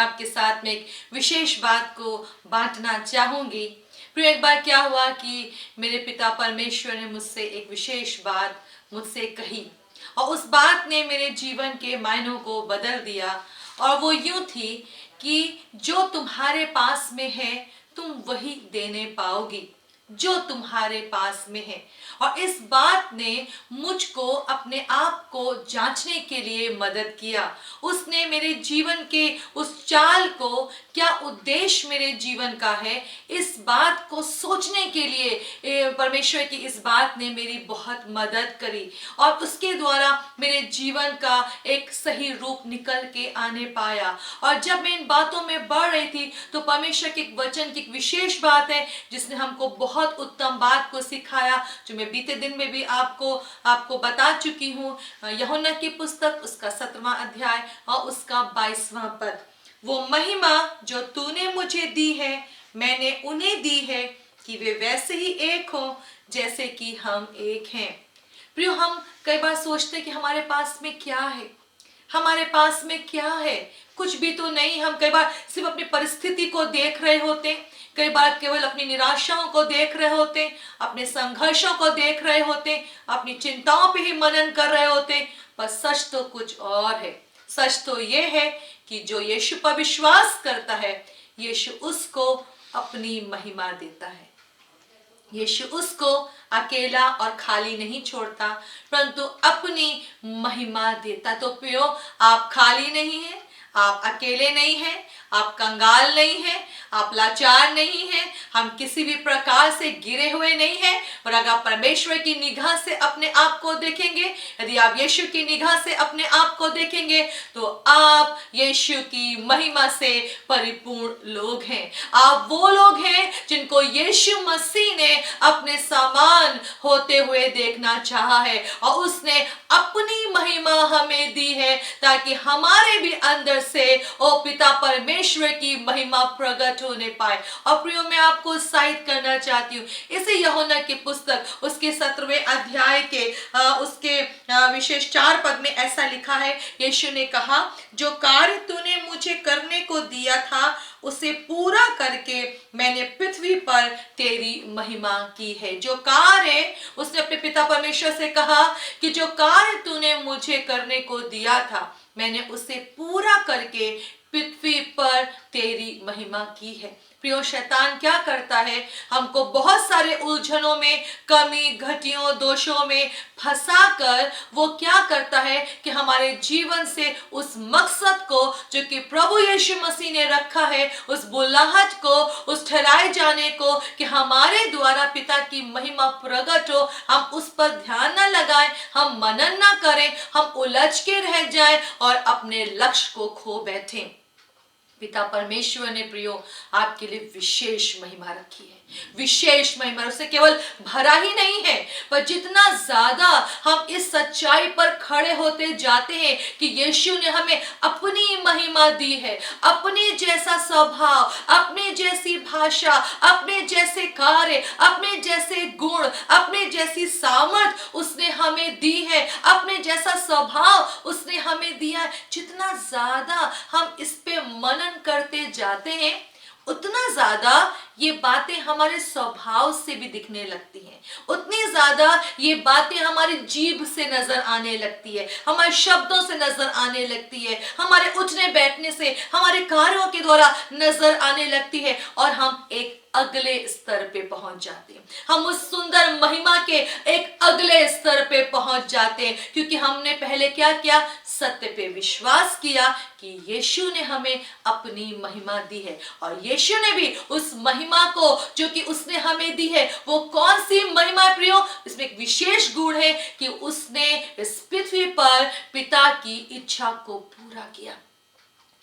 आपके साथ में एक विशेष बात को बांटना चाहूंगी। फिर एक बार क्या हुआ कि मेरे पिता परमेश्वर ने मुझसे एक विशेष बात मुझसे कही और उस बात ने मेरे जीवन के मायनों को बदल दिया। और वो यूं थी कि जो तुम्हारे पास में है तुम वही देने पाओगी, जो तुम्हारे पास में है। और इस बात ने मुझको अपने आप को जांचने के लिए मदद किया। उसने मेरे जीवन के उस चाल को, क्या उद्देश्य मेरे जीवन का है, इस बात को सोचने के लिए परमेश्वर की इस बात ने मेरी बहुत मदद करी और उसके द्वारा मेरे जीवन का एक सही रूप निकल के आने पाया। और जब मैं इन बातों में बढ़ रही थी तो परमेश्वर के एक वचन की एक विशेष बात है जिसने हमको बहुत उत्तम बात को सिखाया, जो मैं बीते दिन में भी आपको बता चुकी हूँ। यूहन्ना की पुस्तक उसका 17वां अध्याय और उसका 22वां पद। वो महिमा जो तूने मुझे दी है मैंने उन्हें दी है कि वे वैसे ही एक हों जैसे कि हम एक हैं। प्रियो, हम कई बार सोचते कि हमारे पास में क्या है, हमारे पास में क्या है, कुछ भी तो नहीं। हम कई बार सिर्फ अपनी परिस्थिति को देख रहे होते, कई बार केवल अपनी निराशाओं को देख रहे होते, अपने संघर्षों को देख रहे होते, अपनी चिंताओं पे ही मनन कर रहे होते। पर सच तो कुछ और है। सच तो ये है कि जो यीशु पर विश्वास करता है, यीशु उसको अपनी महिमा देता है। यीशु उसको अकेला और खाली नहीं छोड़ता, परंतु अपनी महिमा देता। तो प्रियो, आप खाली नहीं हैं, आप अकेले नहीं हैं, आप कंगाल नहीं हैं, आप लाचार नहीं हैं, हम किसी भी प्रकार से गिरे हुए नहीं हैं। और अगर आप परमेश्वर की निगाह से अपने आप को देखेंगे, यदि आप यीशु की निगाह से अपने आप को देखेंगे, तो आप यीशु की महिमा से परिपूर्ण लोग हैं। आप वो लोग हैं जिनको यीशु मसीह ने अपने समान होते हुए देखना चाहा है और उसने अपनी महिमा हमें दी है ताकि हमारे भी अंदर से ओ पिता परमेश्वर की महिमा प्रकट होने पाए। और प्रियो, मैं आपको उत्साहित करना चाहती हूँ। इसे यूहन्ना की पुस्तक उसके 17वें अध्याय के उसके विशेष 4 पद में ऐसा लिखा है। यीशु ने कहा, जो कार्य तूने मुझे करने को दिया था उसे पूरा करके मैंने पृथ्वी पर तेरी महिमा की है। जो कार्य उसने अपने पिता परमेश्वर से कहा कि जो कार्य तूने मुझे करने को दिया था मैंने उसे पूरा करके पृथ्वी पर तेरी महिमा की है। प्रियो, शैतान क्या करता है, हमको बहुत सारे उलझनों में, कमी घटियों दोषों में फंसाकर वो क्या करता है कि हमारे जीवन से उस मकसद को जो कि प्रभु यीशु मसीह ने रखा है, उस बुलाहट को, उस ठहराए जाने को कि हमारे द्वारा पिता की महिमा प्रकट हो, हम उस पर ध्यान न लगाएं, हम मनन न करें, हम उलझ के रह जाएं और अपने लक्ष्य को खो बैठें। पिता परमेश्वर ने प्रियो आपके लिए विशेष महिमा रखी है, विशेष महिमा। उसे केवल भरा ही नहीं है, पर जितना ज्यादा हम इस सच्चाई पर खड़े होते जाते हैं कि यीशु ने हमें अपनी महिमा दी है, अपने जैसा स्वभाव, अपने जैसी भाषा, अपने जैसे कार्य, अपने जैसे गुण, अपने जैसी सामर्थ उसने हमें दी है, अपने जैसा स्वभाव उसने हमें दिया है। जितना ज्यादा हम इस पे मनन करते जाते हैं, उतना ज्यादा ये बातें हमारे स्वभाव से भी दिखने लगती हैं, उतनी ज्यादा ये बातें हमारी जीभ से नजर आने लगती है, हमारे शब्दों से नजर आने लगती है, हमारे उठने बैठने से, हमारे कार्यों के द्वारा नजर आने लगती है और हम एक अगले स्तर पे पहुंच जाते हैं। हम उस सुंदर महिमा के एक अगले स्तर पे पहुंच जाते हैं क्योंकि हमने पहले क्या किया, सत्य पे विश्वास किया कि यीशु ने हमें अपनी महिमा दी है। और यीशु ने भी उस महिमा को जो कि उसने हमें दी है, वो कौन सी महिमा है प्रियो, इसमें एक विशेष गुण है कि उसने इस पृथ्वी पर पिता की इच्छा को पूरा किया।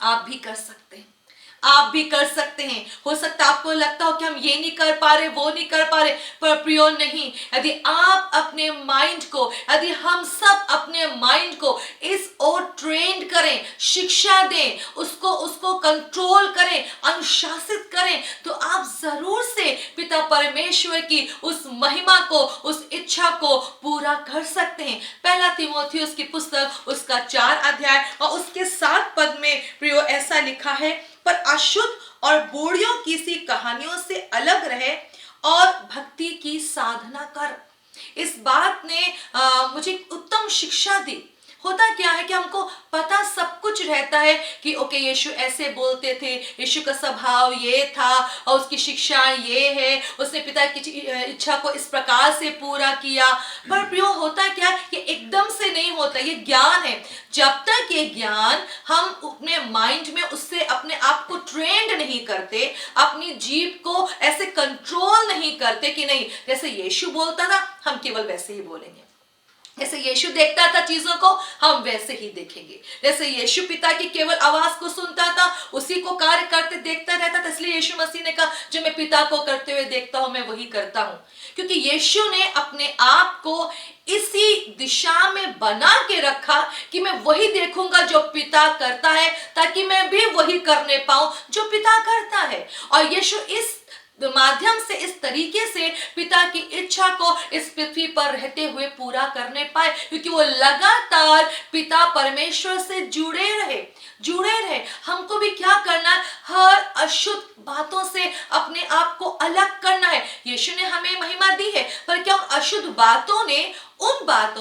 आप भी कर सकते हैं, आप भी कर सकते हैं। हो सकता है आपको लगता हो कि हम ये नहीं कर पा रहे, वो नहीं कर पा रहे, पर प्रियो नहीं। यदि आप अपने माइंड को, यदि हम सब अपने माइंड को इस ओर ट्रेन करें, शिक्षा दें, उसको कंट्रोल करें, अनुशासित करें, तो आप जरूर से पिता परमेश्वर की उस महिमा को, उस इच्छा को पूरा कर सकते हैं। पहला तीमुथियुस की पुस्तक उसका 4 अध्याय और उसके 7 पद में प्रियो ऐसा लिखा है, पर अशुद्ध और बूढ़ियों की सी कहानियों से अलग रहे और भक्ति की साधना कर। इस बात ने मुझे उत्तम शिक्षा दी। होता क्या है कि हमको पता सब कुछ रहता है कि ओके यीशु ऐसे बोलते थे, यीशु का स्वभाव ये था और उसकी शिक्षा ये है, उसने पिता की इच्छा को इस प्रकार से पूरा किया। पर प्रियो होता क्या है कि एकदम से नहीं होता, ये ज्ञान है। जब तक ये ज्ञान हम अपने माइंड में उससे अपने आप को ट्रेंड नहीं करते, अपनी जीभ को ऐसे कंट्रोल नहीं करते कि नहीं जैसे यीशु बोलता था हम केवल वैसे ही बोलेंगे, जैसे यीशु देखता था चीजों को हम वैसे ही देखेंगे, जैसे यीशु पिता की केवल आवाज को सुनता था उसी को कार्य करते देखता रहता था। इसलिए यीशु मसीह ने कहा जो मैं पिता को करते हुए देखता हूं मैं वही करता हूं, क्योंकि यीशु ने अपने आप को इसी दिशा में बना के रखा कि मैं वही देखूंगा जो पिता करता है, ताकि मैं भी वही करने पाऊं जो पिता करता है। और यीशु इस माध्यम से इस तरीके से पिता की इच्छा को इस पृथ्वी पर रहते हुए पूरा करने पाए, क्योंकि वो लगातार पिता परमेश्वर से जुड़े रहे। हमको भी क्या करना है, हर अशुद्ध बातों से अपने आप को अलग करना है। यीशु ने हमें महिमा दी है, पर क्या उन अशुद्ध बातों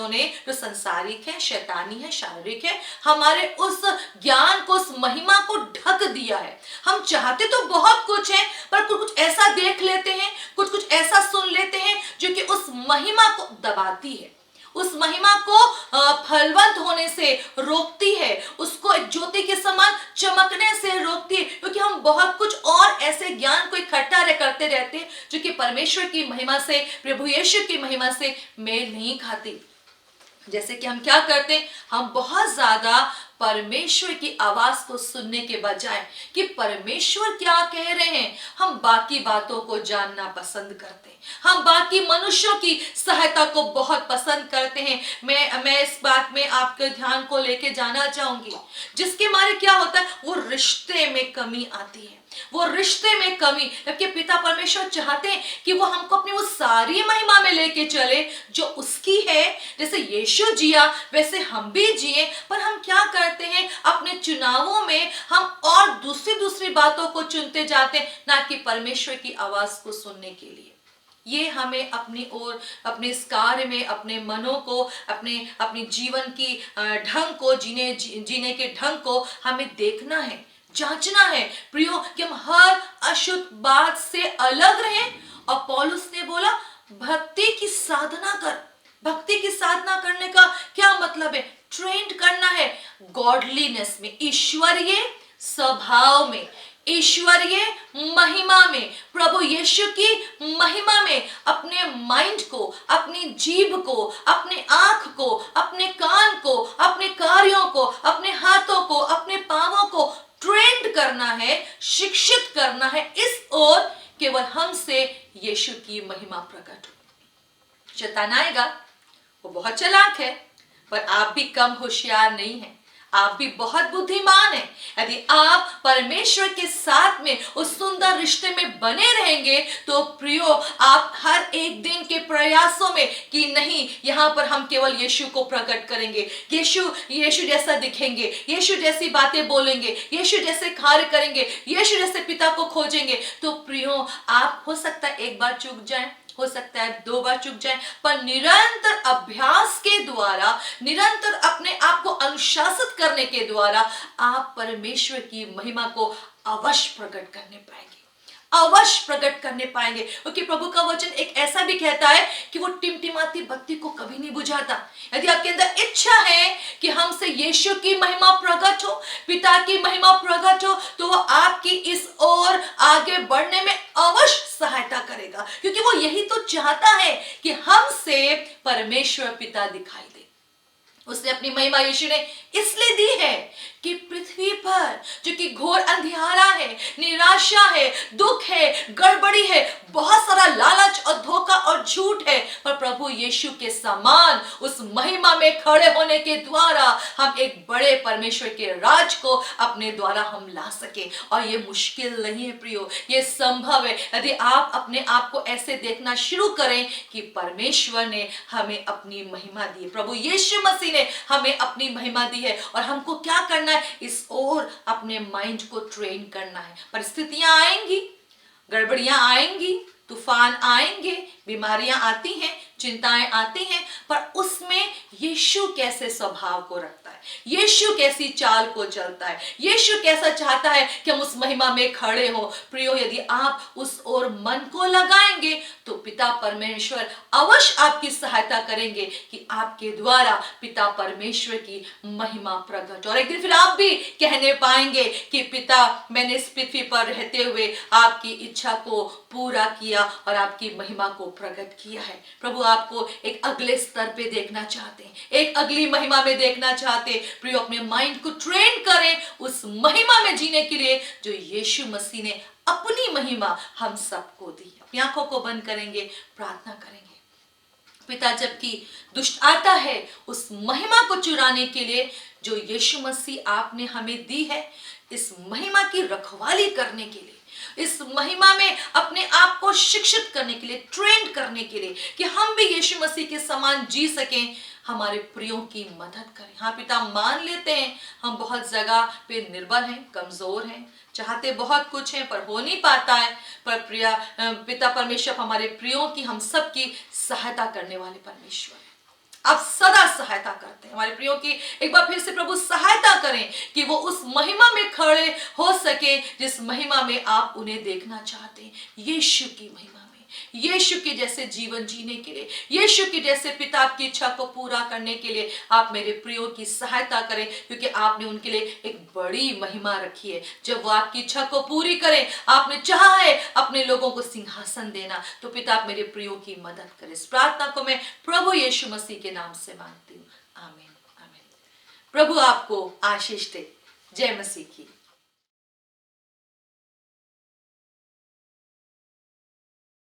ने जो संसारिक है, शैतानी है, शारीरिक है, हमारे उस ज्ञान को, उस महिमा को ढक दिया है। हम चाहते तो बहुत कुछ है, पर कुछ ऐसा देख लेते हैं, कुछ ऐसा सुन लेते हैं जो कि उस महिमा को दबाती है, उस महिमा को फलवंत होने से रोकती है, उसको एक ज्योति के समान चमकने से रोकती है, क्योंकि हम बहुत कुछ और ऐसे ज्ञान को इकट्ठा करते रहते हैं जो कि परमेश्वर की महिमा से, प्रभु यीशु की महिमा से मेल नहीं खाती। जैसे कि हम क्या करते हैं, हम बहुत ज्यादा परमेश्वर की आवाज को सुनने के बजाय कि परमेश्वर क्या कह रहे हैं, हम बाकी बातों को जानना पसंद करते हैं। हम बाकी मनुष्यों की सहायता को बहुत पसंद करते हैं। मैं इस बात में आपके ध्यान को लेके जाना चाहूंगी, जिसके मारे क्या होता है, वो रिश्ते में कमी आती है, वो रिश्ते में कमी। जबकि पिता परमेश्वर चाहते हैं कि वो हमको अपनी वो सारी महिमा में लेके चले जो उसकी है। जैसे यीशु जिया वैसे हम भी जिए, पर हम क्या करते हैं, अपने चुनावों में हम और दूसरी बातों को चुनते जाते हैं, ना कि परमेश्वर की आवाज को सुनने के लिए। ये हमें अपनी ओर, अपने इस कार्य में, अपने मनों को, अपने जीवन की ढंग को, जीने के ढंग को हमें देखना है, जांचना है प्रियो, कि हम हर अशुद्ध बात से अलग रहें। और पौलुस ने बोला भक्ति की साधना कर। भक्ति की साधना करने का क्या मतलब है, ट्रेंड करना है गॉडलीनेस में, ईश्वरीय स्वभाव में, ईश्वरीय महिमा में, प्रभु यीशु की महिमा में। अपने माइंड को, अपनी जीभ को, अपने आंख को, अपने कान को, अपने कार्यों को, अपने हाथों को, अपने पांवों को ट्रेंड करना है, शिक्षित करना है इस ओर, केवल हमसे यीशु की महिमा प्रकट हो। शैतान आएगा, वो बहुत चालाक है, पर आप भी कम होशियार नहीं हैं, आप भी बहुत बुद्धिमान हैं। यदि आप परमेश्वर के साथ में उस सुंदर रिश्ते में बने रहेंगे तो प्रियो, आप हर एक दिन के प्रयासों में कि नहीं यहाँ पर हम केवल यीशु को प्रकट करेंगे, यीशु जैसा दिखेंगे, यीशु जैसी बातें बोलेंगे, यीशु जैसे कार्य करेंगे, यीशु जैसे पिता को खोजेंगे, तो प्रियो आप हो सकता है एक बार चूक जाएं, हो सकता है 2 बार चुक जाए, पर निरंतर अभ्यास के द्वारा, निरंतर अपने आप को अनुशासित करने के द्वारा आप परमेश्वर की महिमा को अवश्य प्रकट करने पाएंगे, अवश्य प्रकट करने पाएंगे। क्योंकि प्रभु का वचन एक ऐसा भी कहता है कि वो टिमटिमाती बत्ती को कभी नहीं बुझाता। यदि आपके अंदर इच्छा है कि हमसे यीशु की महिमा प्रकट हो, पिता की महिमा प्रकट हो, तो वो आपकी इस ओर आगे बढ़ने में अवश्य सहायता करेगा, क्योंकि वो यही तो चाहता है कि हमसे परमेश्वर पिता दिखाई दे। उसने अपनी महिमा यीशु ने इसलिए दी है कि पृथ्वी पर जो कि घोर अंधियारा है, निराशा है, दुख है, गड़बड़ी है, बहुत सारा लालच और धोखा और झूठ है, पर प्रभु यीशु के समान उस महिमा में खड़े होने के द्वारा हम एक बड़े परमेश्वर के राज को अपने द्वारा हम ला सके। और ये मुश्किल नहीं है प्रियो, ये संभव है यदि आप अपने आप को ऐसे देखना शुरू करें कि परमेश्वर ने हमें अपनी महिमा दी, प्रभु यीशु मसीह ने हमें अपनी महिमा दी है। और हमको क्या करना है, इस ओर अपने माइंड को ट्रेन करना है। परिस्थितियां आएंगी, गड़बड़ियां आएंगी, तूफान आएंगे, बीमारियां आती हैं, चिंताएं आती हैं, पर उसमें यीशु कैसे स्वभाव को रखता है, यीशु कैसी चाल को चलता है, यीशु कैसा चाहता है कि हम उस महिमा में खड़े हो। प्रियो, यदि आप उस ओर मन को लगाएंगे तो पिता परमेश्वर अवश्य आपकी सहायता करेंगे कि आपके द्वारा पिता परमेश्वर की महिमा प्रकट। और एक दिन फिर आप भी कहने पाएंगे कि पिता, मैंने इस पृथ्वी पर रहते हुए आपकी इच्छा को पूरा किया और आपकी महिमा को प्रकट किया है। प्रभु आपको एक अगले स्तर पे देखना चाहते हैं, एक अगली महिमा में देखना चाहते हैं। प्रियो, अपने माइंड को ट्रेन करें उस महिमा में जीने के लिए जो यीशु मसीह ने अपनी महिमा हम सबको दी। अपनी आंखों को बंद करेंगे, प्रार्थना करेंगे। पिता, जबकि दुष्ट आता है उस महिमा को चुराने के लिए जो यीशु मसीह आपने हमें दी है, इस महिमा की रखवाली करने के लिए, इस महिमा में अपने आप को शिक्षित करने के लिए, ट्रेंड करने के लिए कि हम भी यीशु मसीह के समान जी सकें, हमारे प्रियों की मदद करें। हाँ पिता, मान लेते हैं हम बहुत जगह पे निर्बल हैं, कमजोर हैं, चाहते बहुत कुछ है पर हो नहीं पाता है, पर पिता परमेश्वर हमारे प्रियों की, हम सब की सहायता करने वाले परमेश्वर, आप सदा सहायता करते हैं हमारे प्रियों की। एक बार फिर से प्रभु सहायता करें कि वो उस महिमा में खड़े हो सके जिस महिमा में आप उन्हें देखना चाहते हैं, यीशु की महिमा में, यीशु के जैसे जीवन जीने के लिए, यीशु के जैसे पिता की इच्छा को पूरा करने के लिए आप मेरे प्रियों की सहायता करें, क्योंकि आपने उनके लिए एक बड़ी महिमा रखी है। जब वो आपकी इच्छा को पूरी करें, आपने चाहा है अपने लोगों को सिंहासन देना, तो पिता आप मेरे प्रियों की मदद करें। इस प्रार्थना को मैं प्रभु यीशु मसीह के नाम से मांगती हूँ, आमीन आमीन। प्रभु आपको आशीष दे। जय मसीह की।